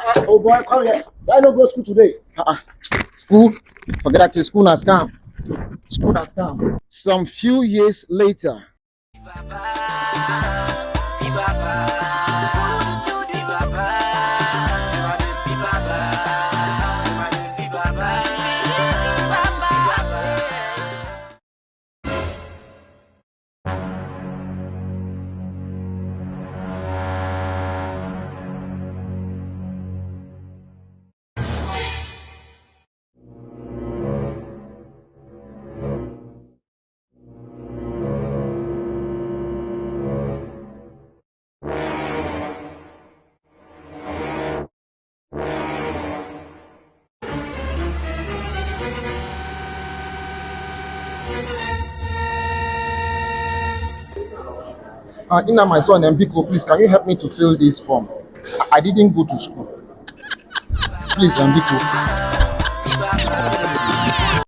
Oh boy, come here. Why not go school today? School? Forget that till school has come. School has come. Some few years later. Ina, my son, and Biko, please, can you help me to fill this form? I didn't go to school. Please, Biko.